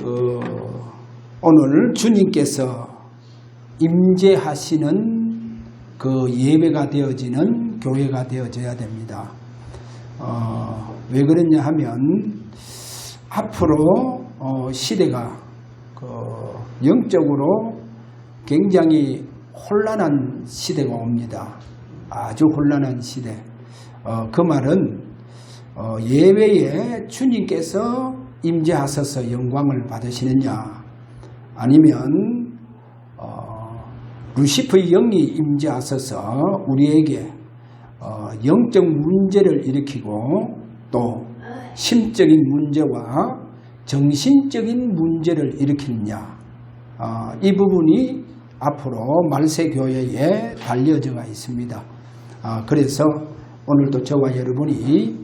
오늘 주님께서 임재하시는 그 예배가 되어지는 교회가 되어져야 됩니다. 왜 그러냐 하면 앞으로 시대가 영적으로 굉장히 혼란한 시대가 옵니다. 아주 혼란한 시대. 그 말은 예배에 주님께서 임재하셔서 영광을 받으시느냐, 아니면 루시퍼의 영이 임재하셔서 우리에게 영적 문제를 일으키고 또 심적인 문제와 정신적인 문제를 일으키느냐, 이 부분이 앞으로 말세교회에 달려져가 있습니다. 그래서 오늘도 저와 여러분이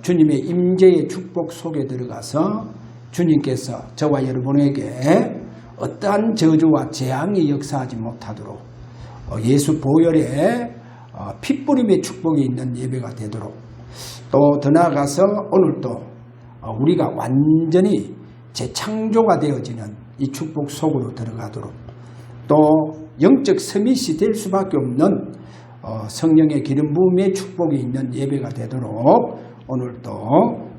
주님의 임재의 축복 속에 들어가서 주님께서 저와 여러분에게 어떠한 저주와 재앙이 역사하지 못하도록 예수 보혈의 핏부림의 축복이 있는 예배가 되도록, 또 더 나아가서 오늘도 우리가 완전히 재창조가 되어지는 이 축복 속으로 들어가도록, 또 영적 서밋이 될 수밖에 없는 성령의 기름 부음의 축복이 있는 예배가 되도록 오늘도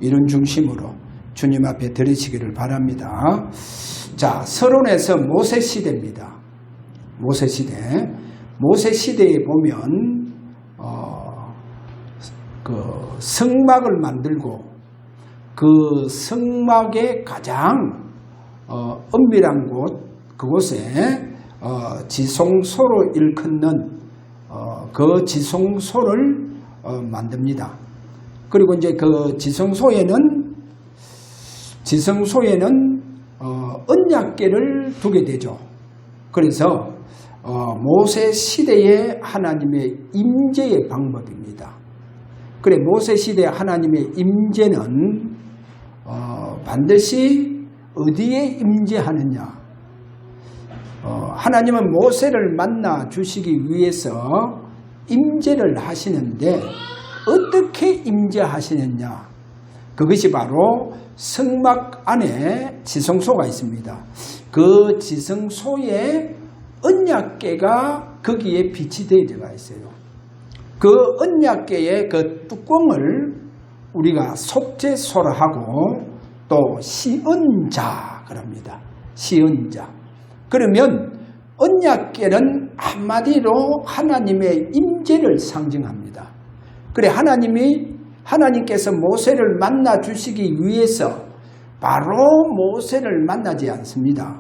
이런 중심으로 주님 앞에 드리시기를 바랍니다. 자, 서론에서 모세 시대입니다. 모세 시대. 모세 시대에 보면 그 성막을 만들고 그 성막의 가장 엄밀한 곳, 그곳에 지성소로 일컫는 그 지성소를 만듭니다. 그리고 이제 그 지성소에는 언약궤를 두게 되죠. 그래서 모세 시대의 하나님의 임재의 방법입니다. 그래, 모세 시대 하나님의 임재는 반드시 어디에 임재하느냐? 하나님은 모세를 만나 주시기 위해서 임재를 하시는데 어떻게 임재하시느냐? 그것이 바로 성막 안에 지성소가 있습니다. 그 지성소에 언약궤가 거기에 빛이 되어져 있어요. 그 언약궤의 그 뚜껑을 우리가 속죄소라 하고 또 시은자 그럽니다. 시은자. 그러면 언약궤는 한마디로 하나님의 임재를 상징합니다. 그래, 하나님께서 모세를 만나 주시기 위해서 바로 모세를 만나지 않습니다.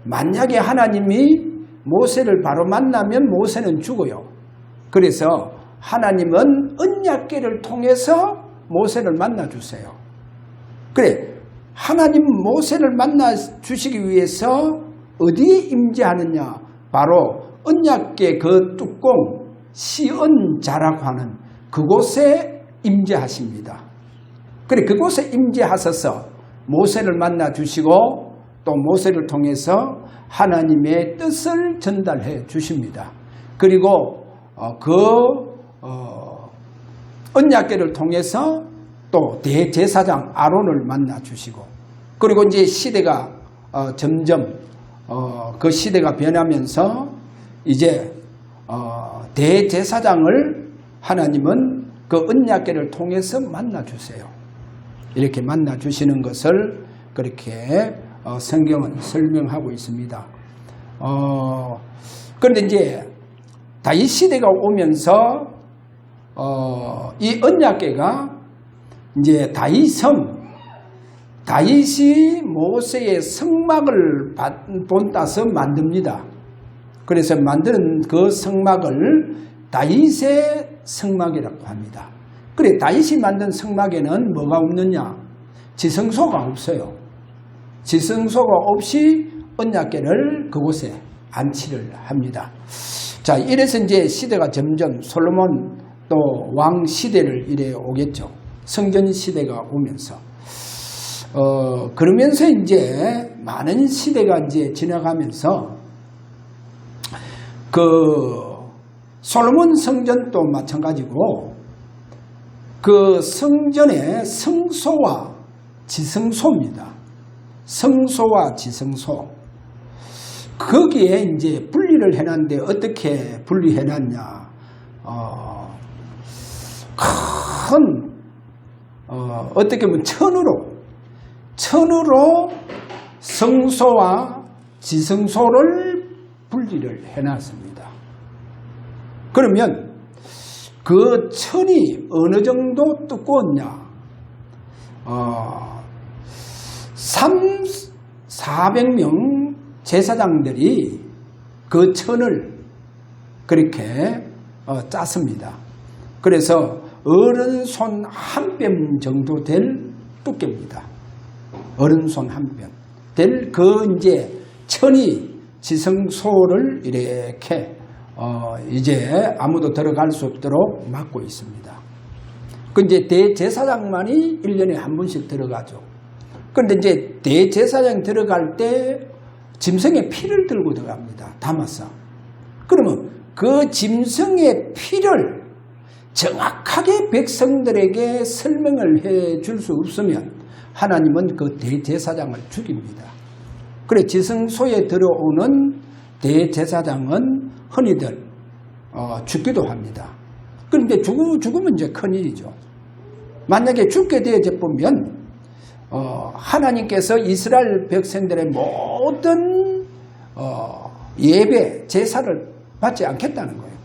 만약에 하나님이 모세를 바로 만나면 모세는 죽어요. 그래서 하나님은 언약궤를 통해서 모세를 만나 주세요. 그래, 하나님 모세를 만나 주시기 위해서 어디에 임재하느냐? 바로 언약궤 그 뚜껑 시은자라고 하는 그곳에 임재하십니다. 그래, 그곳에 임재하셔서 모세를 만나 주시고 또 모세를 통해서 하나님의 뜻을 전달해 주십니다. 그리고 언약궤를 통해서 또 대제사장 아론을 만나 주시고, 그리고 이제 시대가 점점 그 시대가 변하면서 이제 대제사장을 하나님은 그 언약궤를 통해서 만나 주세요. 이렇게 만나 주시는 것을 그렇게 성경은 설명하고 있습니다. 그런데 이제 다윗 시대가 오면서 이 언약궤가 이제 다윗이 모세의 성막을 본따서 만듭니다. 그래서 만드는 그 성막을 다윗의 성막이라고 합니다. 그래, 다윗이 만든 성막에는 뭐가 없느냐? 지성소가 없어요. 지성소가 없이 언약궤를 그곳에 안치를 합니다. 자, 이래서 이제 시대가 점점 솔로몬 또 왕 시대를 이래 오겠죠. 성전 시대가 오면서. 그러면서 이제 많은 시대가 이제 지나가면서 그 솔로몬 성전도 마찬가지고 그 성전의 성소와 지성소입니다. 성소와 지성소, 거기에 이제 분리를 해놨는데 어떻게 분리해놨냐? 어떻게 보면 천으로 성소와 지성소를 분리를 해놨습니다. 그러면 그 천이 어느 정도 두꺼웠냐? 400명 제사장들이 그 천을 그렇게 짰습니다. 그래서 어른손 한 뼘 정도 될 두께입니다. 어른손 한 뼘 될 그 이제 천이 지성소를 이렇게 이제 아무도 들어갈 수 없도록 막고 있습니다. 그 이제 대제사장만이 1년에 한 번씩 들어가죠. 그런데 이제 대제사장 들어갈 때 짐승의 피를 들고 들어갑니다. 담아서. 그러면 그 짐승의 피를 정확하게 백성들에게 설명을 해 줄 수 없으면 하나님은 그 대제사장을 죽입니다. 그래 지성소에 들어오는 대제사장은 흔히들 죽기도 합니다. 그런데 죽으면 이제 큰일이죠. 만약에 죽게 되어져 보면 하나님께서 이스라엘 백성들의 모든 예배, 제사를 받지 않겠다는 거예요.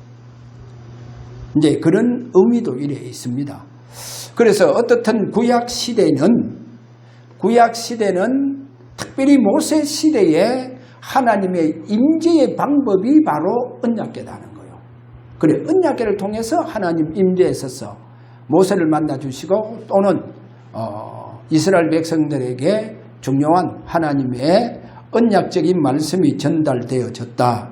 이제 그런 의미도 이래 있습니다. 그래서 어떻든 구약 시대는 특별히 모세 시대에 하나님의 임재의 방법이 바로 언약궤라는 거예요. 그래 언약궤를 통해서 하나님 임재에 있어서 모세를 만나 주시고 또는 이스라엘 백성들에게 중요한 하나님의 언약적인 말씀이 전달되어졌다.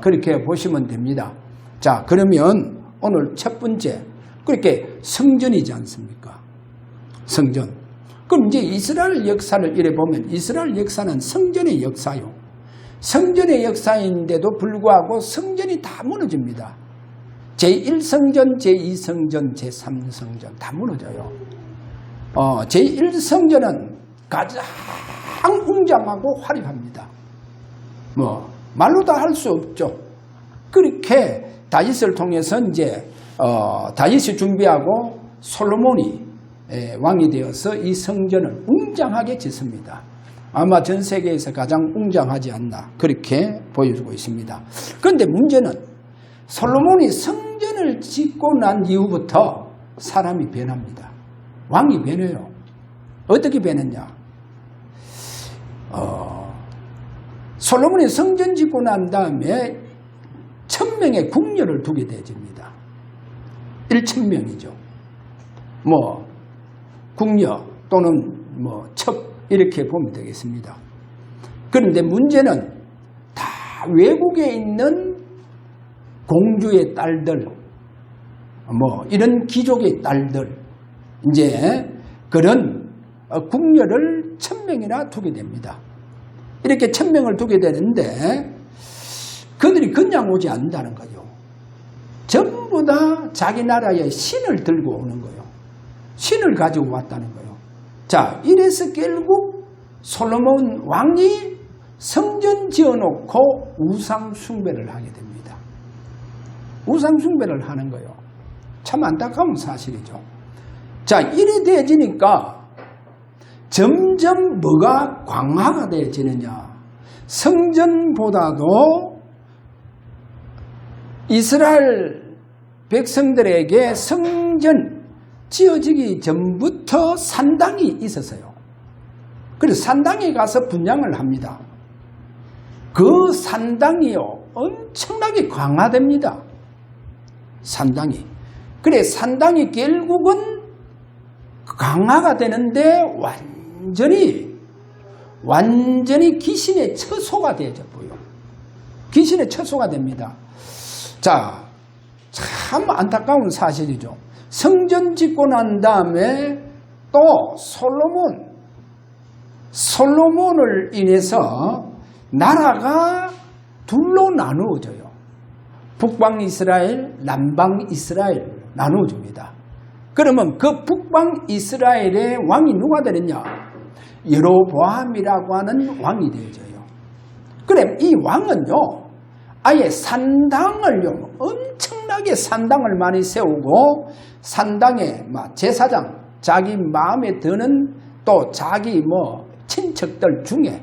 그렇게 보시면 됩니다. 자, 그러면 오늘 첫 번째, 그렇게 성전이지 않습니까? 성전. 그럼 이제 이스라엘 역사를 이래 보면 이스라엘 역사는 성전의 역사요. 성전의 역사인데도 불구하고 성전이 다 무너집니다. 제1성전, 제2성전, 제3성전 다 무너져요. 제1성전은 가장 웅장하고 화려합니다. 말로 다 할 수 없죠. 그렇게 다윗을 통해서 이제 다윗이 준비하고 솔로몬이 왕이 되어서 이 성전을 웅장하게 짓습니다. 아마 전 세계에서 가장 웅장하지 않나 그렇게 보여주고 있습니다. 그런데 문제는 솔로몬이 성전을 짓고 난 이후부터 사람이 변합니다. 왕이 변해요. 어떻게 변했냐? 솔로몬이 성전 짓고 난 다음에 1000명의 궁녀를 두게 되집니다. 1000명이죠. 궁녀 또는 첩 이렇게 보면 되겠습니다. 그런데 문제는 다 외국에 있는 공주의 딸들, 이런 귀족의 딸들, 이제 그런 궁녀를 1000명이나 두게 됩니다. 이렇게 1000명을 두게 되는데 그들이 그냥 오지 않는다는 거죠. 전부 다 자기 나라의 신을 들고 오는 거예요. 신을 가지고 왔다는 거예요. 자, 이래서 결국 솔로몬 왕이 성전 지어놓고 우상 숭배를 하게 됩니다. 우상 숭배를 하는 거예요. 참 안타까운 사실이죠. 자, 이래 되어지니까 점점 뭐가 광화가 되어지느냐. 성전보다도 이스라엘 백성들에게 성전 지어지기 전부터 산당이 있었어요. 그래서 산당에 가서 분향을 합니다. 그 산당이요, 엄청나게 강화됩니다. 산당이. 그래, 산당이 결국은 강화가 되는데 완전히 귀신의 처소가 되어졌고요. 귀신의 처소가 됩니다. 자, 참 안타까운 사실이죠. 성전 짓고 난 다음에 또 솔로몬을 인해서 나라가 둘로 나누어져요. 북방 이스라엘, 남방 이스라엘 나누어집니다. 그러면 그 북방 이스라엘의 왕이 누가 되느냐? 여로보암이라고 하는 왕이 되어져요. 그래 이 왕은요 아예 산당을요 엄청나게 산당을 많이 세우고 산당에 제사장 자기 마음에 드는 또 자기 친척들 중에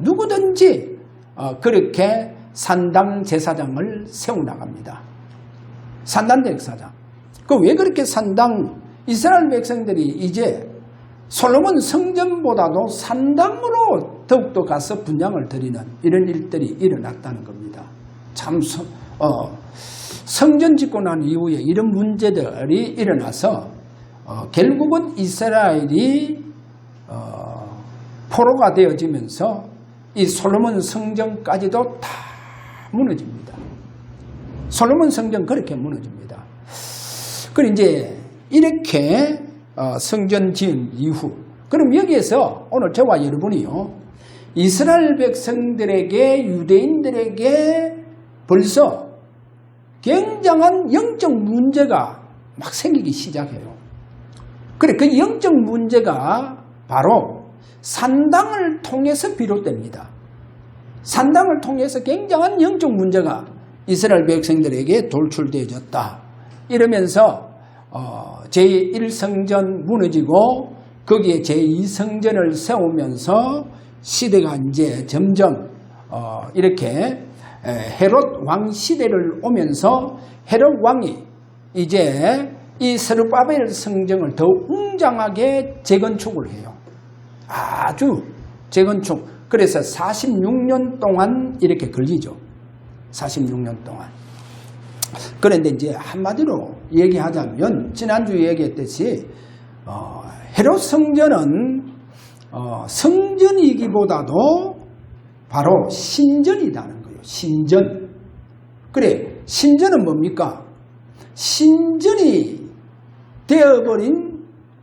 누구든지 그렇게 산당 제사장을 세워나갑니다. 산당 제사장. 왜 그렇게 이스라엘 백성들이 이제 솔로몬 성전보다도 산당으로 더욱더 가서 분향을 드리는 이런 일들이 일어났다는 겁니다. 참 성전 짓고 난 이후에 이런 문제들이 일어나서 결국은 이스라엘이 포로가 되어지면서 이 솔로몬 성전까지도 다 무너집니다. 솔로몬 성전 그렇게 무너집니다. 그리고 이제 이렇게 성전 지은 이후 그럼 여기에서 오늘 저와 여러분이요 이스라엘 백성들에게 유대인들에게 벌써 굉장한 영적 문제가 막 생기기 시작해요. 그래 그 영적 문제가 바로 산당을 통해서 비롯됩니다. 산당을 통해서 굉장한 영적 문제가 이스라엘 백성들에게 돌출되어졌다. 이러면서 제1성전 무너지고 거기에 제2성전을 세우면서 시대가 이제 점점 이렇게 헤롯 왕 시대를 오면서 헤롯 왕이 이제 이 스룹바벨 성전을 더 웅장하게 재건축을 해요. 아주 재건축. 그래서 46년 동안 이렇게 걸리죠. 46년 동안. 그런데 이제 한마디로 얘기하자면 지난주에 얘기했듯이 헤롯 성전은 성전이기보다도 바로 신전이라는 거예요. 신전. 그래 신전은 뭡니까? 신전이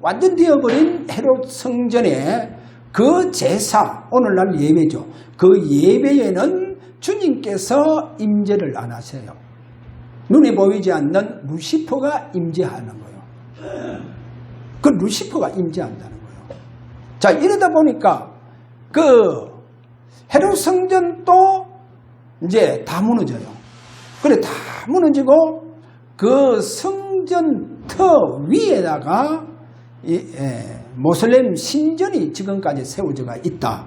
완전 되어버린 헤롯 성전의 그 제사, 오늘날 예배죠. 그 예배에는 주님께서 임재를 안 하세요. 눈에 보이지 않는 루시퍼가 임재하는 거예요. 그 루시퍼가 임재한다는 거예요. 자, 이러다 보니까 그 헤롯 성전도 이제 다 무너져요. 그래, 다 무너지고 그 성전 터 위에다가 모슬렘 신전이 지금까지 세워져가 있다.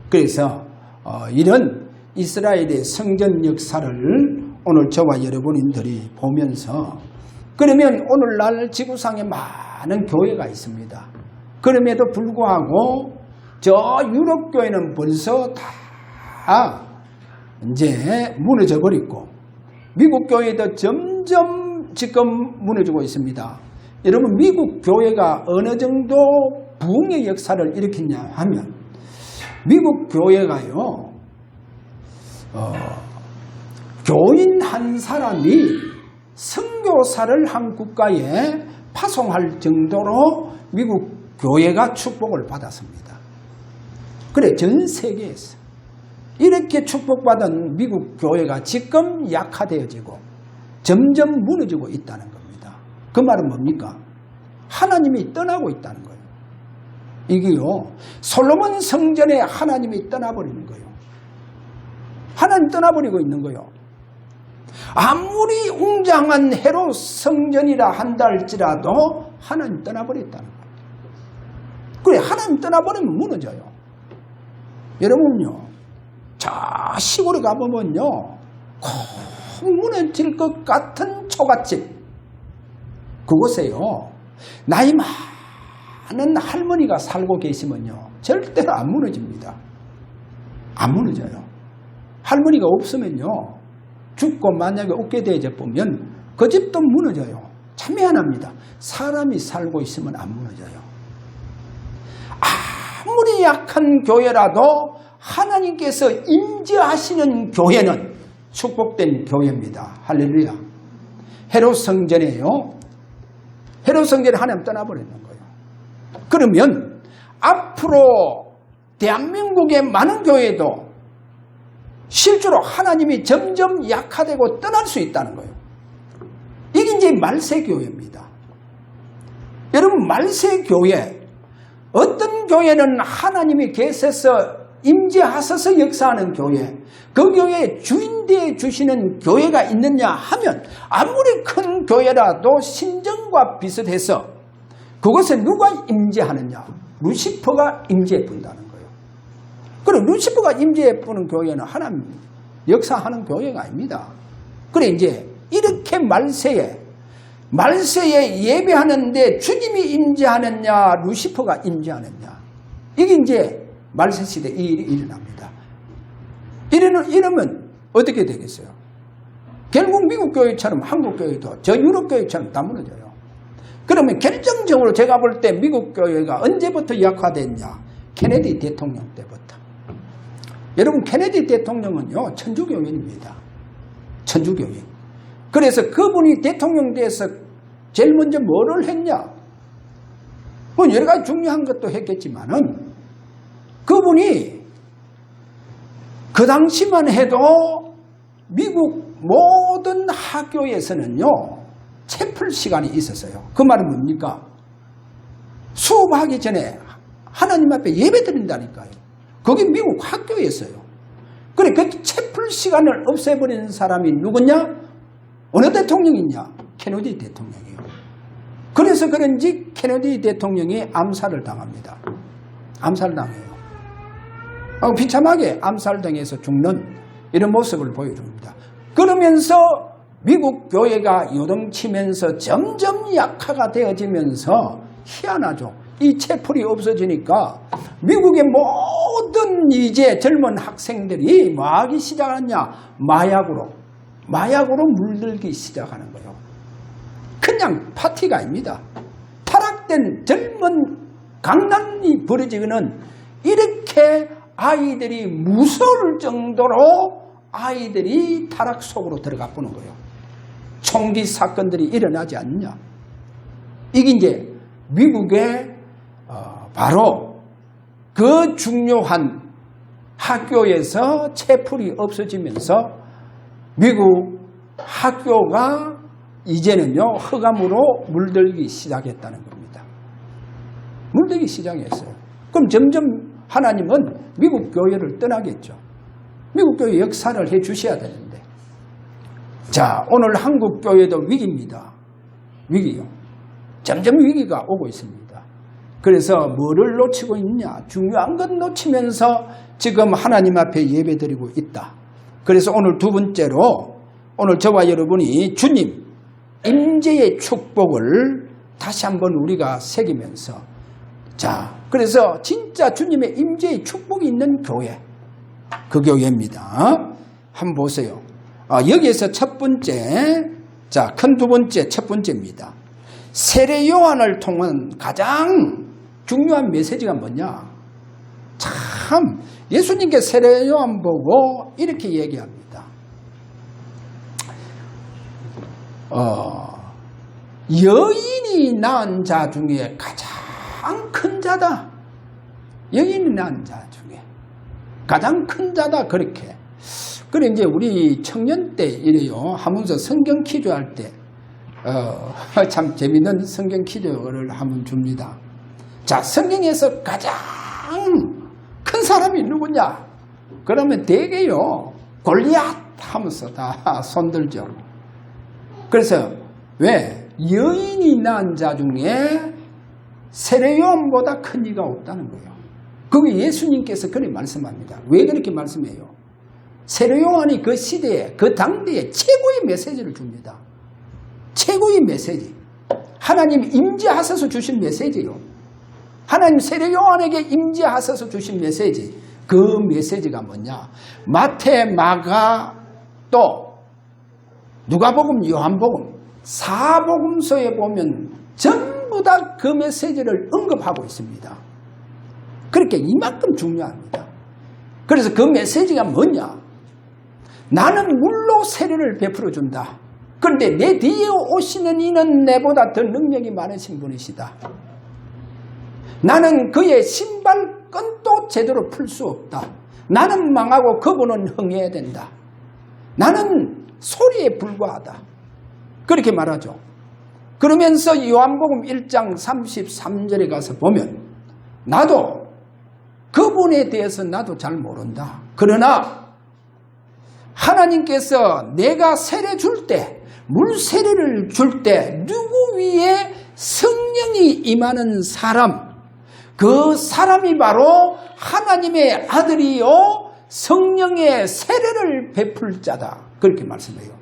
그래서 이런 이스라엘의 성전 역사를 오늘 저와 여러분들이 보면서 그러면 오늘날 지구상에 많은 교회가 있습니다. 그럼에도 불구하고 저 유럽 교회는 벌써 다 이제 무너져 버리고 미국 교회도 점점 지금 무너지고 있습니다. 여러분 미국 교회가 어느 정도 부흥의 역사를 일으켰냐 하면 미국 교회가요 교인 한 사람이 선교사를 한 국가에 파송할 정도로 미국 교회가 축복을 받았습니다. 그래 전 세계에서 이렇게 축복받은 미국 교회가 지금 약화되어지고 점점 무너지고 있다는 겁니다. 그 말은 뭡니까? 하나님이 떠나고 있다는 거예요. 이게요 솔로몬 성전에 하나님이 떠나버리는 거예요. 하나님 떠나버리고 있는 거예요. 아무리 웅장한 헤롯 성전이라 한다 할지라도 하나님 떠나버렸다는 거예요. 그래 하나님 떠나버리면 무너져요. 여러분요 저 시골에 가보면요 콕 무너질 것 같은 초가집 그곳에요 나이 많은 할머니가 살고 계시면요 절대로 안 무너집니다. 안 무너져요. 할머니가 없으면요 죽고 만약에 얻게 되어 보면 그 집도 무너져요. 참 미안합니다. 사람이 살고 있으면 안 무너져요. 아무리 약한 교회라도 하나님께서 임재하시는 교회는 축복된 교회입니다. 할렐루야. 헤롯 성전이에요. 헤롯 성전에 하나님 떠나버리는 거예요. 그러면 앞으로 대한민국의 많은 교회도 실제로 하나님이 점점 약화되고 떠날 수 있다는 거예요. 이게 이제 말세교회입니다. 여러분 말세교회 어떤 교회는 하나님이 계셔서 임재하셔서 역사하는 교회, 그 교회에 주인되어 주시는 교회가 있느냐 하면 아무리 큰 교회라도 신정과 비슷해서 그것에 누가 임재하느냐? 루시퍼가 임재해 본다는 거예요. 그리고 루시퍼가 임재해 보는 교회는 하나님 역사하는 교회가 아닙니다. 그래 이제 이렇게 말세에 예배하는데 주님이 임재하느냐 루시퍼가 임재하느냐, 이게 이제 말세 시대에 이 일이 일어납니다. 이러면 어떻게 되겠어요? 결국 미국 교회처럼 한국 교회도 저 유럽 교회처럼 다 무너져요. 그러면 결정적으로 제가 볼 때 미국 교회가 언제부터 약화됐냐? 케네디 대통령 때부터. 여러분 케네디 대통령은요 천주교인입니다. 천주교인. 그래서 그분이 대통령 돼서 제일 먼저 뭐를 했냐? 뭐 여러 가지 중요한 것도 했겠지만은 그분이 그 당시만 해도 미국 모든 학교에서는요 채플 시간이 있었어요. 그 말은 뭡니까? 수업하기 전에 하나님 앞에 예배 드린다니까요. 거기 미국 학교였어요. 그래 그 채플 시간을 없애버리는 사람이 누구냐? 어느 대통령이냐? 케네디 대통령이에요. 그래서 그런지 케네디 대통령이 암살을 당합니다. 암살을 당해요. 비참하게 암살당해서 죽는 이런 모습을 보여줍니다. 그러면서 미국 교회가 요동치면서 점점 약화가 되어지면서 희한하죠. 이 채플이 없어지니까 미국의 모든 이제 젊은 학생들이 뭐 하기 시작하냐? 마약으로 물들기 시작하는 거예요. 그냥 파티가 아닙니다. 타락된 젊은 강난이 벌어지고는 이렇게 아이들이 무서울 정도로 아이들이 타락 속으로 들어가 보는 거예요. 총기 사건들이 일어나지 않느냐. 이게 이제 미국의 바로 그 중요한 학교에서 채플이 없어지면서 미국 학교가 이제는요 흑암으로 물들기 시작했다는 겁니다. 물들기 시작했어요. 그럼 점점 하나님은 미국 교회를 떠나겠죠. 미국 교회 역사를 해 주셔야 되는데, 자 오늘 한국 교회도 위기입니다. 위기요. 점점 위기가 오고 있습니다. 그래서 뭐를 놓치고 있냐? 중요한 것 놓치면서 지금 하나님 앞에 예배드리고 있다. 그래서 오늘 두 번째로 오늘 저와 여러분이 주님 임재의 축복을 다시 한번 우리가 새기면서, 자 그래서 진짜 주님의 임재의 축복이 있는 교회, 그 교회입니다. 한번 보세요. 여기에서 첫 번째, 자 큰 두 번째 첫 번째입니다. 세례 요한을 통한 가장 중요한 메시지가 뭐냐? 참 예수님께 세례 요한 보고 이렇게 얘기합니다. 여인이 낳은 자 중에 가장 큰 자다. 여인이 낳은 자 중에 가장 큰 자다. 그렇게. 그래 이제 우리 청년 때 이래요. 하면서 성경 퀴즈 할 때 참 재밌는 성경 퀴즈를 한번 줍니다. 자, 성경에서 가장 큰 사람이 누구냐? 그러면 대개요 골리앗 하면서 다 손들죠. 그래서 왜? 여인이 낳은 자 중에 세례 요한보다 큰 이가 없다는 거예요. 그게 예수님께서 그렇게 말씀합니다. 왜 그렇게 말씀해요? 세례 요한이 그 시대에 그 당대에 최고의 메시지를 줍니다. 최고의 메시지. 하나님 임재하셔서 주신 메시지요. 하나님 세례 요한에게 임재하셔서 주신 메시지. 그 메시지가 뭐냐? 마태, 마가, 또 누가복음, 요한복음, 사복음서에 보면 전부 다 그 메시지를 언급하고 있습니다. 그렇게 이만큼 중요합니다. 그래서 그 메시지가 뭐냐? 나는 물로 세례를 베풀어 준다. 그런데 내 뒤에 오시는 이는 내보다 더 능력이 많으신 분이시다. 나는 그의 신발끈도 제대로 풀 수 없다. 나는 망하고 그분은 흥해야 된다. 나는 소리에 불과하다. 그렇게 말하죠. 그러면서 요한복음 1장 33절에 가서 보면 나도 그분에 대해서 나도 잘 모른다. 그러나 하나님께서 내가 세례 줄 때, 물 세례를 줄 때 누구 위에 성령이 임하는 사람, 그 사람이 바로 하나님의 아들이요 성령의 세례를 베풀 자다. 그렇게 말씀해요.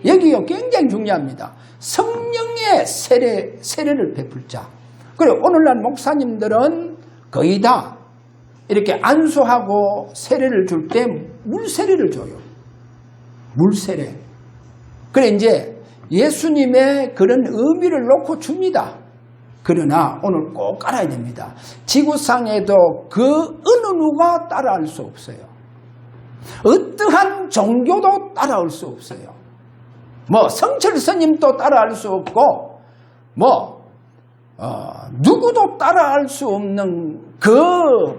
여기요 굉장히 중요합니다. 성령의 세례를 베풀 자. 그래 오늘날 목사님들은 거의 다 이렇게 안수하고 세례를 줄 때 물세례를 줘요. 물세례. 그래 이제 예수님의 그런 의미를 놓고 줍니다. 그러나 오늘 꼭 알아야 됩니다. 지구상에도 그 어느 누가 따라할 수 없어요. 어떠한 종교도 따라올 수 없어요. 뭐 성철 스님도 따라할 수 없고 누구도 따라할 수 없는 그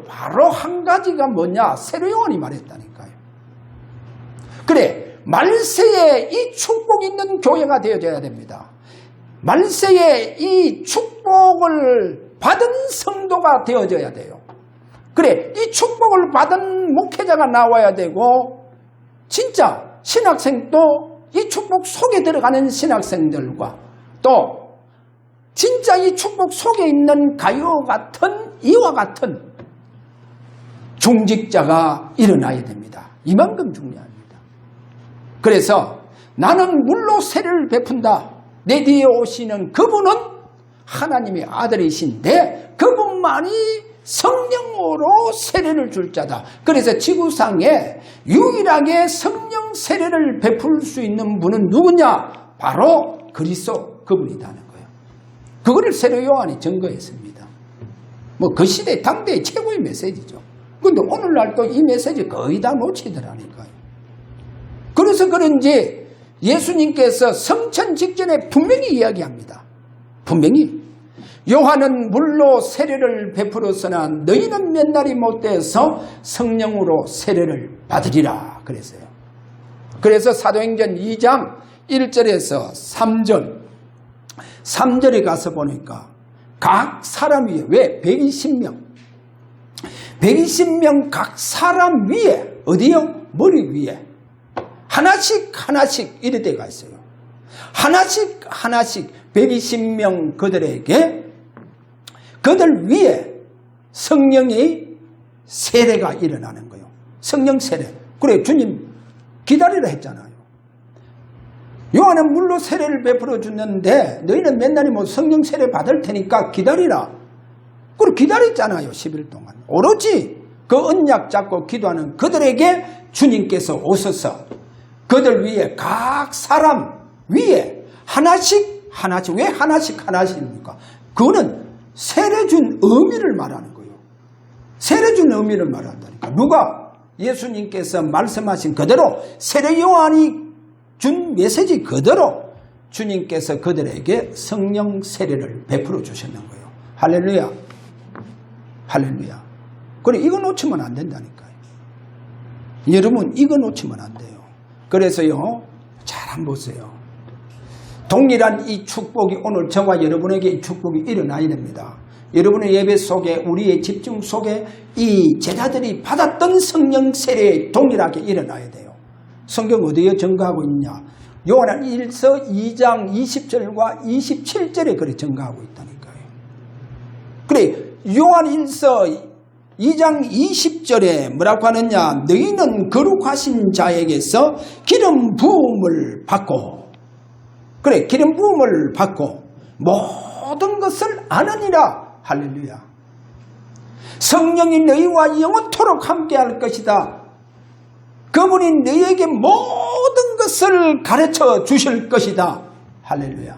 바로 한 가지가 뭐냐? 세례요한이 말했다니까요. 그래 말세에 이 축복 있는 교회가 되어져야 됩니다. 말세에 이 축복을 받은 성도가 되어져야 돼요. 그래 이 축복을 받은 목회자가 나와야 되고 진짜 신학생도 이 축복 속에 들어가는 신학생들과 또 진짜 이 축복 속에 있는 가요 같은 이와 같은 중직자가 일어나야 됩니다. 이만큼 중요합니다. 그래서 나는 물로 세례를 베푼다. 내 뒤에 오시는 그분은 하나님의 아들이신데 그분만이 성령으로 세례를 줄 자다. 그래서 지구상에 유일하게 성령 세례를 베풀 수 있는 분은 누구냐? 바로 그리스도 그분이라는 거예요. 그거를 세례 요한이 증거했습니다. 뭐 그 시대 당대의 최고의 메시지죠. 그런데 오늘날 또 이 메시지 거의 다 놓치더라니까요. 그래서 그런지 예수님께서 성천 직전에 분명히 이야기합니다. 분명히 요한은 물로 세례를 베풀었으나 너희는 몇 날이 못돼서 성령으로 세례를 받으리라 그랬어요. 그래서 사도행전 2장 1절에서 3절에 가서 보니까 각 사람 위에 왜 120명 각 사람 위에 어디요? 머리 위에 하나씩 이래 때가 있어요. 하나씩 120명 그들에게 그들 위에 성령의 세례가 일어나는 거예요. 성령 세례. 그래 주님 기다리라 했잖아요. 요한은 물로 세례를 베풀어 주는데 너희는 맨날이 뭐 성령 세례 받을 테니까 기다리라. 그리고 기다렸잖아요. 10일 동안. 오로지 그 언약 잡고 기도하는 그들에게 주님께서 오셔서 그들 위에 각 사람 위에 하나씩 왜 하나씩입니까? 그거는 세례 준 의미를 말하는 거예요. 세례 준 의미를 말한다니까. 누가 예수님께서 말씀하신 그대로 세례 요한이 준 메시지 그대로 주님께서 그들에게 성령 세례를 베풀어 주셨는 거예요. 할렐루야. 할렐루야. 그래 이거 놓치면 안 된다니까요. 여러분 이거 놓치면 안 돼요. 그래서요 잘 한번 보세요. 동일한 이 축복이 오늘 저와 여러분에게 이 축복이 일어나야 됩니다. 여러분의 예배 속에 우리의 집중 속에 이 제자들이 받았던 성령 세례에 동일하게 일어나야 돼요. 성경 어디에 증거하고 있냐? 요한은 1서 2장 20절과 27절에 그렇게 증거하고 있다니까요. 그래 요한 1서 2장 20절에 뭐라고 하느냐? 너희는 거룩하신 자에게서 기름 부음을 받고 그래 기름 부음을 받고 모든 것을 아느니라. 할렐루야. 성령이 너희와 영원토록 함께할 것이다. 그분이 너희에게 모든 것을 가르쳐 주실 것이다. 할렐루야.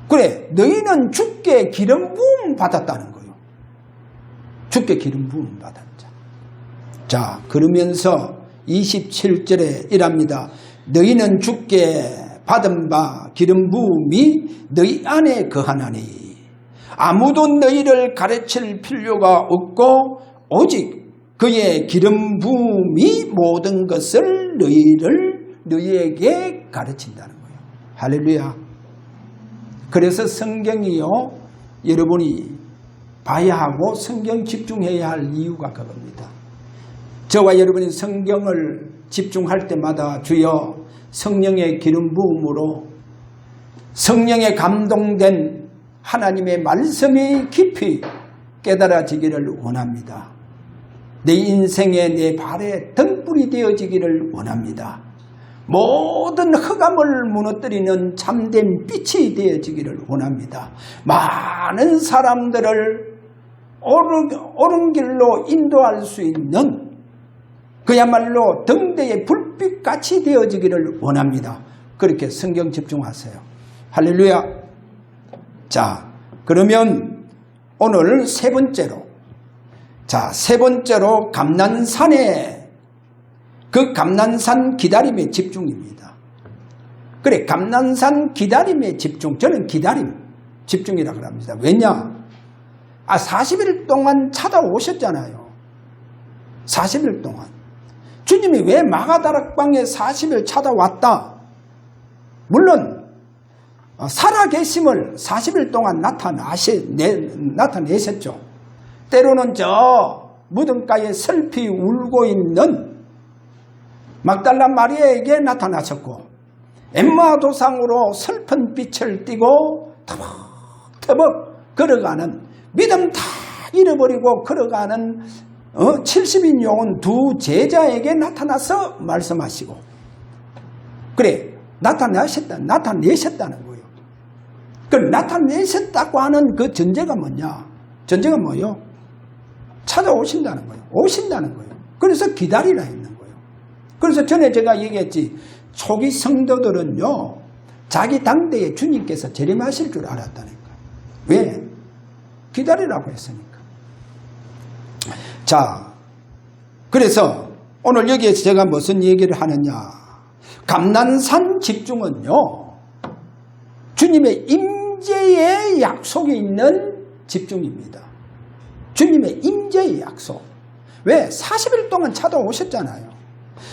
그래 너희는 주께 기름 부음 받았다는 거예요. 주께 기름 부음 받았자. 자 그러면서 27절에 이랍니다. 너희는 주께 받은 바 기름 부음이 너희 안에 거하나니 아무도 너희를 가르칠 필요가 없고 오직 그의 기름 부음이 모든 것을 너희에게 가르친다는 거예요. 할렐루야. 그래서 성경이요 여러분이 봐야 하고 성경 집중해야 할 이유가 그겁니다. 저와 여러분이 성경을 집중할 때마다 주여 성령의 기름 부음으로 성령에 감동된 하나님의 말씀이 깊이 깨달아지기를 원합니다. 내 인생에 내 발에 등불이 되어지기를 원합니다. 모든 흑암을 무너뜨리는 참된 빛이 되어지기를 원합니다. 많은 사람들을 옳은 길로 인도할 수 있는 그야말로 등대의 불빛같이 되어지기를 원합니다. 그렇게 성경 집중하세요. 할렐루야. 자, 그러면 오늘 세 번째로, 세 번째로 감난산에, 그 감난산 기다림의 집중입니다. 그래, 감난산 기다림의 집중. 저는 기다림 집중이라고 합니다. 왜냐? 40일 동안 찾아오셨잖아요. 40일 동안. 주님이 왜 마가다락방에 40일 찾아왔다? 물론 살아계심을 40일 동안 나타내셨죠. 때로는 저 무덤가에 슬피 울고 있는 막달라 마리아에게 나타나셨고, 엠마 도상으로 슬픈 빛을 띠고 터벅터벅 걸어가는, 믿음 다 잃어버리고 걸어가는 70인 용은 두 제자에게 나타나서 말씀하시고, 그래, 나타내셨다는 거예요. 그 나타내셨다고 하는 그 전제가 뭐냐? 전제가 뭐예요? 찾아오신다는 거예요. 오신다는 거예요. 그래서 기다리라 했는 거예요. 그래서 전에 제가 얘기했지, 초기 성도들은요, 자기 당대에 주님께서 재림하실 줄 알았다니까. 왜? 기다리라고 했으니까. 자, 그래서 오늘 여기에서 제가 무슨 얘기를 하느냐? 감난산 집중은요, 주님의 임재의 약속이 있는 집중입니다. 주님의 임재의 약속. 왜? 40일 동안 찾아오셨잖아요.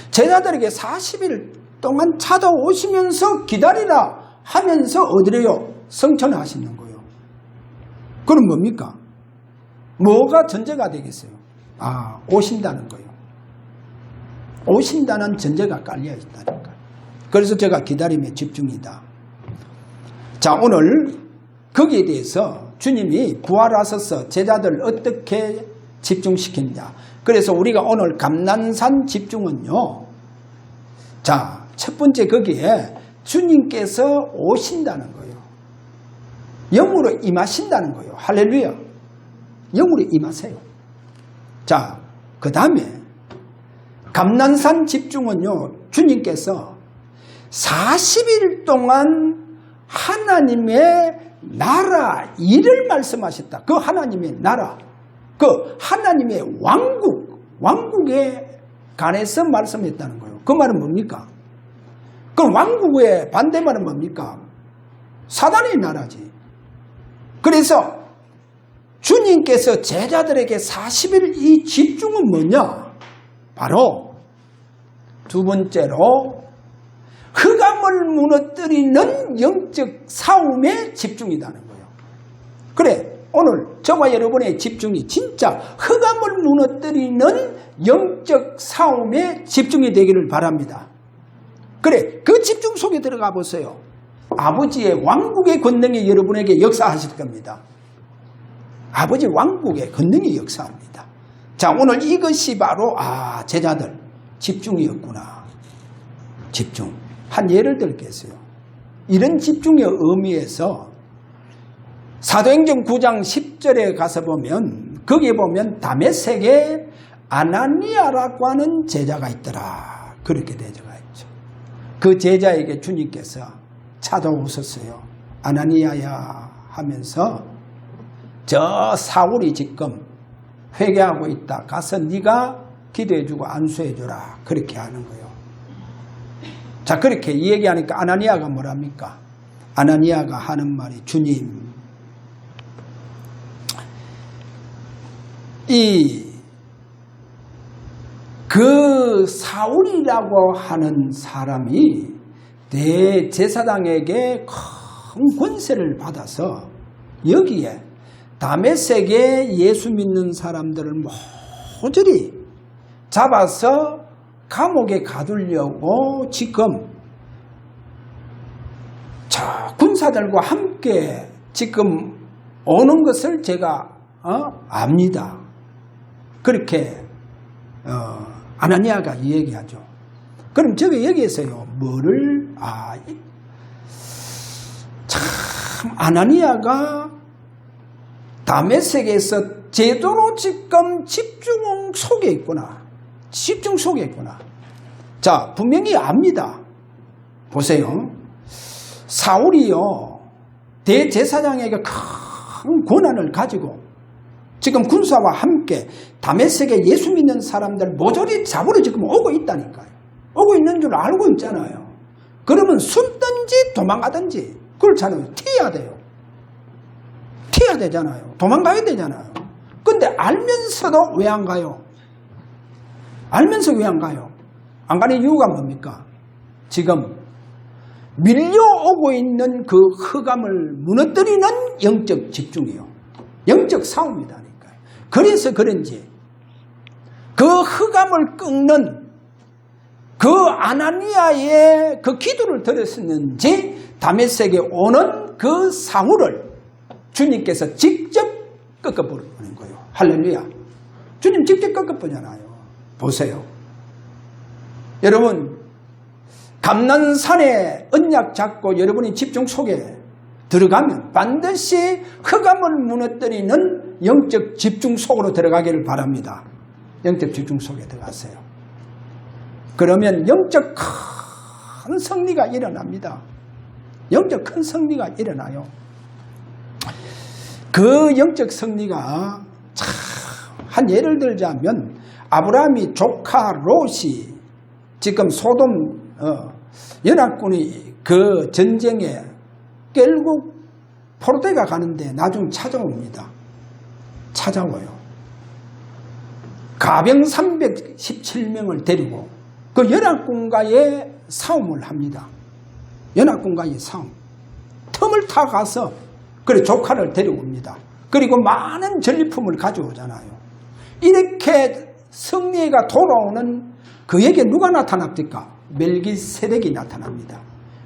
제자들에게 40일 동안 찾아오시면서 기다리라 하면서 어디래요? 성천하시는 거예요. 그럼 뭡니까? 뭐가 전제가 되겠어요? 오신다는 거예요. 오신다는 전제가 깔려 있다니까. 그래서 제가 기다림에 집중이다. 자, 오늘 거기에 대해서 주님이 부활하셔서 제자들 어떻게 집중시켰냐. 그래서 우리가 오늘 감난산 집중은요, 자, 첫 번째 거기에 주님께서 오신다는 거예요. 영으로 임하신다는 거예요. 할렐루야. 영으로 임하세요. 자, 그 다음에 감난산 집중은요, 주님께서 40일 동안 하나님의 나라 일을 말씀하셨다. 그 하나님의 나라, 그 하나님의 왕국에 관해서 말씀했다는 거예요. 그 말은 뭡니까? 그 왕국의 반대말은 뭡니까? 사단의 나라지. 그래서 주님께서 제자들에게 40일 이 집중은 뭐냐? 바로 두 번째로 흑암을 무너뜨리는 영적 싸움에 집중이라는 거예요. 그래, 오늘 저와 여러분의 집중이 진짜 흑암을 무너뜨리는 영적 싸움에 집중이 되기를 바랍니다. 그래, 그 집중 속에 들어가 보세요. 아버지의 왕국의 권능이 여러분에게 역사하실 겁니다. 아버지 왕국의 권능이 역사합니다. 자, 오늘 이것이 바로 제자들 집중이었구나. 집중. 한 예를 들겠어요. 이런 집중의 의미에서 사도행전 9장 10절에 가서 보면, 거기에 보면 다메섹에 아나니아라고 하는 제자가 있더라. 그렇게 되어가 있죠. 그 제자에게 주님께서 찾아오셨어요. 아나니아야 하면서, 저 사울이 지금 회개하고 있다. 가서 네가 기도해주고 안수해주라. 그렇게 하는 거예요. 자, 그렇게 얘기하니까 아나니아가 뭐랍니까? 아나니아가 하는 말이, 주님, 그 사울이라고 하는 사람이 대제사장에게 큰 권세를 받아서 여기에 다메섹에 예수 믿는 사람들을 모조리 잡아서 감옥에 가두려고 지금 군사들과 함께 지금 오는 것을 제가 압니다. 그렇게 아나니아가 얘기하죠. 그럼 저게 여기에서요 뭐를 참 아나니아가 다메섹에서 제대로 지금 집중 속에 있구나. 집중 속에 있구나. 자, 분명히 압니다. 보세요. 사울이요 대제사장에게 큰 권한을 가지고 지금 군사와 함께 다메섹에 예수 믿는 사람들 모조리 잡으러 지금 오고 있다니까요. 오고 있는 줄 알고 있잖아요. 그러면 숨든지 도망가든지 그렇잖아요. 튀어야 돼요. 튀어야 되잖아요. 도망가야 되잖아요. 근데 알면서도 왜 안 가요? 알면서 왜 안 가요? 안 가는 이유가 뭡니까? 지금 밀려오고 있는 그 흑암을 무너뜨리는 영적 집중이요. 영적 싸움이다니까요. 그래서 그런지 그 흑암을 꺾는 그 아나니아의 그 기도를 들었었는지 다메섹에 오는 그 사울을 주님께서 직접 꺾어버리는 거예요. 할렐루야. 주님 직접 꺾어버리잖아요. 보세요. 여러분 감난산에 언약 잡고 여러분이 집중 속에 들어가면 반드시 흑암을 무너뜨리는 영적 집중 속으로 들어가기를 바랍니다. 영적 집중 속에 들어가세요. 그러면 영적 큰 승리가 일어납니다. 영적 큰 승리가 일어나요. 그 영적 승리가 참 한 예를 들자면 아브라함이 조카 롯이 지금 소돔 연합군이 그 전쟁에 결국 포로되가 가는데 나중 찾아옵니다. 찾아와요. 가병 317명을 데리고 그 연합군과의 싸움을 합니다. 연합군과의 싸움. 틈을 타 가서 그래 조카를 데려옵니다. 그리고 많은 전리품을 가져오잖아요. 이렇게 승리가 돌아오는 그에게 누가 나타납니까? 멜기세덱이 나타납니다.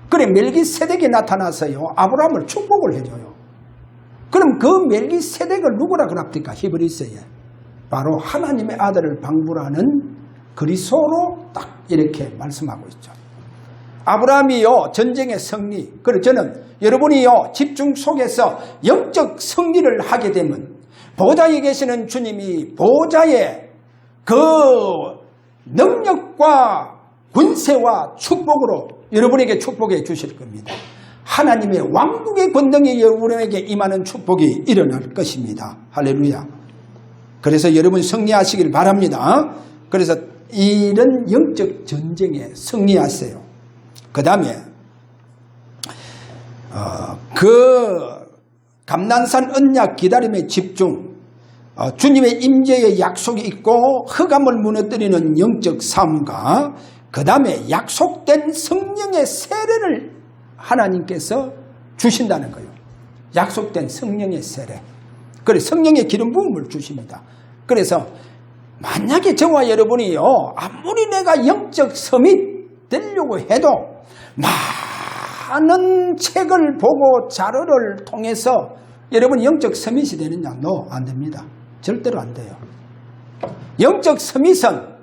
그래 멜기세덱이 나타나서요 아브라함을 축복을 해줘요. 그럼 그 멜기세덱을 누구라 그럽니까? 히브리서에 바로 하나님의 아들을 방불하는 그리스도로 딱 이렇게 말씀하고 있죠. 아브라함이요 전쟁의 승리. 그래 저는 여러분이요 집중 속에서 영적 승리를 하게 되면 보좌에 계시는 주님이 보좌의 그 능력과 권세와 축복으로 여러분에게 축복해 주실 겁니다. 하나님의 왕국의 권능이 여러분에게 임하는 축복이 일어날 것입니다. 할렐루야. 그래서 여러분 승리하시길 바랍니다. 그래서 이런 영적 전쟁에 승리하세요. 그 다음에 그 감난산 언약 기다림의 집중, 주님의 임재의 약속이 있고 흑암을 무너뜨리는 영적 삶과 그 다음에 약속된 성령의 세례를 하나님께서 주신다는 거예요. 약속된 성령의 세례. 그래 성령의 기름 부음을 주십니다. 그래서 만약에 저와 여러분이요 아무리 내가 영적 서밋 되려고 해도 많은 책을 보고 자료를 통해서 여러분 영적 서밋이 되느냐? No, 안 됩니다. 절대로 안 돼요. 영적 서밋은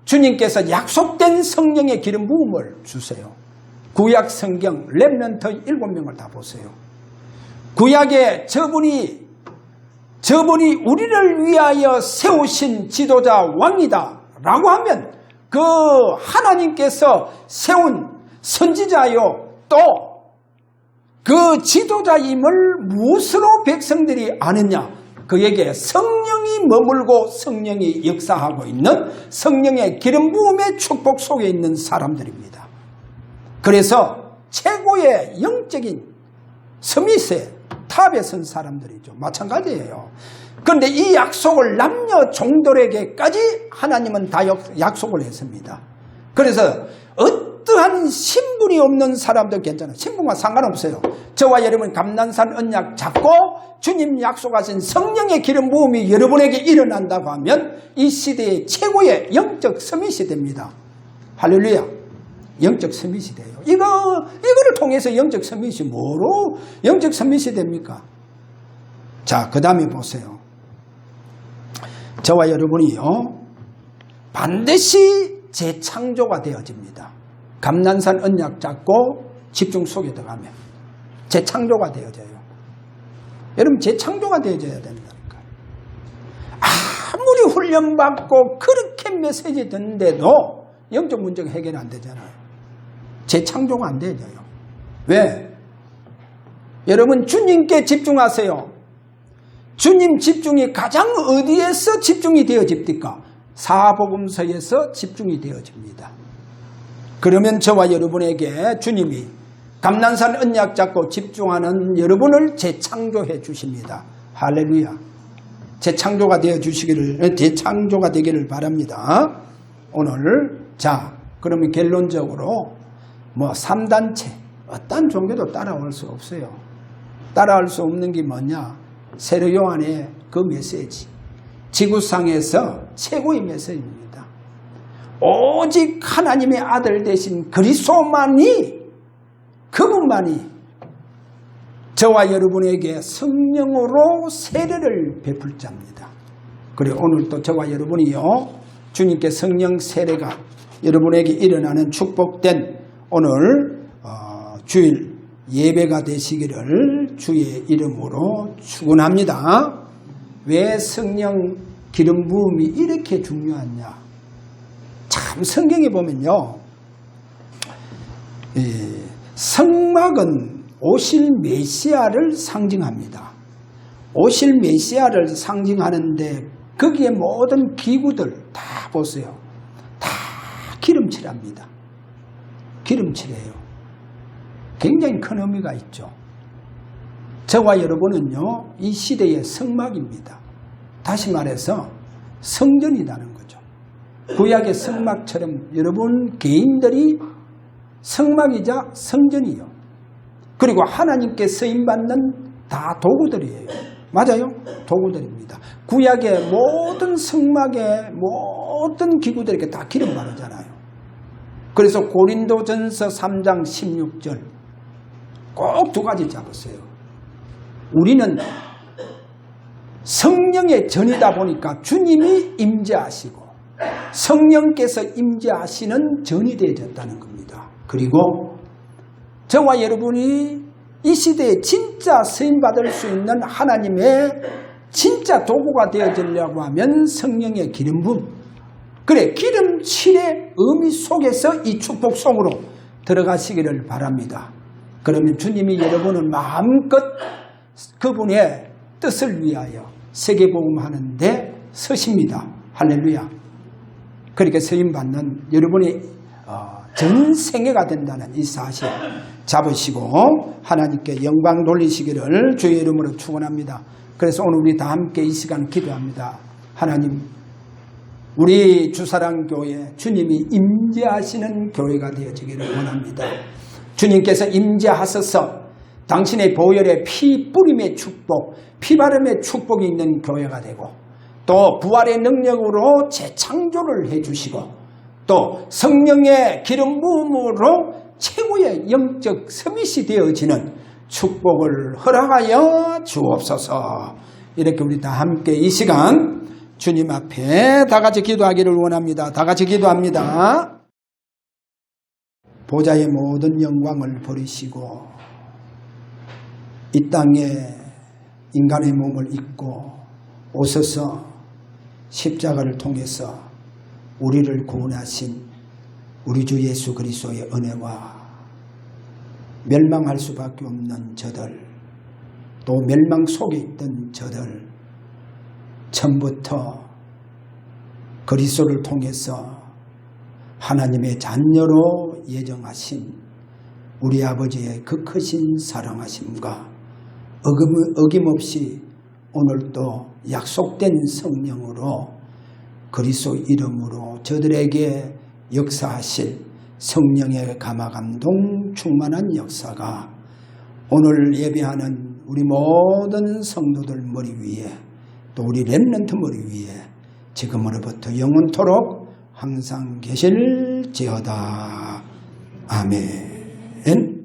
주님께서 약속된 성령의 기름 부음을 주세요. 구약 성경 렘넌트 7명을 다 보세요. 구약에 저분이 우리를 위하여 세우신 지도자 왕이다 라고 하면 그 하나님께서 세운 선지자요 또 그 지도자임을 무엇으로 백성들이 아느냐? 그에게 성령이 머물고 성령이 역사하고 있는 성령의 기름 부음의 축복 속에 있는 사람들입니다. 그래서 최고의 영적인 서밋의 탑에 선 사람들이죠. 마찬가지예요. 그런데 이 약속을 남녀 종들에게까지 하나님은 다 약속을 했습니다. 그래서 어떤 어떠한 신분이 없는 사람도 괜찮아요. 신분과 상관없어요. 저와 여러분 감난산 언약 잡고 주님 약속하신 성령의 기름 부음이 여러분에게 일어난다고 하면 이 시대의 최고의 영적 서밋이 됩니다. 할렐루야. 영적 서밋이 돼요. 이거를 통해서 영적 서밋이 뭐로 영적 서밋이 됩니까? 자, 그 다음에 보세요. 저와 여러분이요, 반드시 재창조가 되어집니다. 감난산 언약 잡고 집중 속에 들어가면 재창조가 되어져요. 여러분, 재창조가 되어져야 된다니까요. 아무리 훈련받고 그렇게 메시지 듣는데도 영적 문제가 해결이 안 되잖아요. 재창조가 안 되어져요. 왜? 여러분, 주님께 집중하세요. 주님 집중이 가장 어디에서 집중이 되어집니까? 사복음서에서 집중이 되어집니다. 그러면 저와 여러분에게 주님이 감난산 언약 잡고 집중하는 여러분을 재창조해 주십니다. 할렐루야. 재창조가 되어 주시기를, 재창조가 되기를 바랍니다. 오늘, 자, 그러면 결론적으로 3단체, 어떤 종교도 따라올 수 없어요. 따라올 수 없는 게 뭐냐? 세례 요한의 그 메시지. 지구상에서 최고의 메시지입니다. 오직 하나님의 아들 되신 그리스도만이, 그분만이 저와 여러분에게 성령으로 세례를 베풀 자입니다. 그리고 오늘 또 저와 여러분이요, 주님께 성령 세례가 여러분에게 일어나는 축복된 오늘 주일 예배가 되시기를 주의 이름으로 축원합니다. 왜 성령 기름 부음이 이렇게 중요하냐? 참 성경에 보면요, 성막은 오실 메시아를 상징합니다. 오실 메시아를 상징하는데 거기에 모든 기구들 다 보세요. 다 기름칠합니다. 기름칠해요. 굉장히 큰 의미가 있죠. 저와 여러분은요, 이 시대의 성막입니다. 다시 말해서 성전이라는 거죠. 구약의 성막처럼 여러분 개인들이 성막이자 성전이요. 그리고 하나님께 쓰임받는 다 도구들이에요. 맞아요? 도구들입니다. 구약의 모든 성막의 모든 기구들에게 다 기름 바르잖아요. 그래서 고린도전서 3장 16절 꼭 두 가지 잡으세요. 우리는 성령의 전이다 보니까 주님이 임재하시고 성령께서 임재하시는 전이 되어졌다는 겁니다. 그리고 저와 여러분이 이 시대에 진짜 쓰임받을 수 있는 하나님의 진짜 도구가 되어지려고 하면 성령의 기름 부음, 그래 기름칠의 의미 속에서 이 축복 속으로 들어가시기를 바랍니다. 그러면 주님이 여러분을 마음껏 그분의 뜻을 위하여 세계복음하는데 서십니다. 할렐루야. 그렇게 쓰임받는 여러분의 전 생애가 된다는 이 사실 잡으시고 하나님께 영광 돌리시기를 주의 이름으로 축원합니다. 그래서 오늘 우리 다 함께 이 시간 기도합니다. 하나님, 우리 주사랑교회 주님이 임재하시는 교회가 되어지기를 원합니다. 주님께서 임재하셔서 당신의 보혈의 피 뿌림의 축복, 피 바름의 축복이 있는 교회가 되고 또 부활의 능력으로 재창조를 해주시고 또 성령의 기름 부음으로 최고의 영적 서밋이 되어지는 축복을 허락하여 주옵소서. 이렇게 우리 다 함께 이 시간 주님 앞에 다 같이 기도하기를 원합니다. 다 같이 기도합니다. 보좌의 모든 영광을 버리시고 이 땅에 인간의 몸을 입고 오셔서 십자가를 통해서 우리를 구원하신 우리 주 예수 그리스도의 은혜와 멸망할 수밖에 없는 저들, 또 멸망 속에 있던 저들, 처음부터 그리스도를 통해서 하나님의 자녀로 예정하신 우리 아버지의 그 크신 사랑하심과 어김없이 오늘도 약속된 성령으로 그리스도 이름으로 저들에게 역사하실 성령의 감화감동 충만한 역사가 오늘 예배하는 우리 모든 성도들 머리 위에 또 우리 렘넌트 머리 위에 지금으로부터 영원토록 항상 계실지어다. 아멘.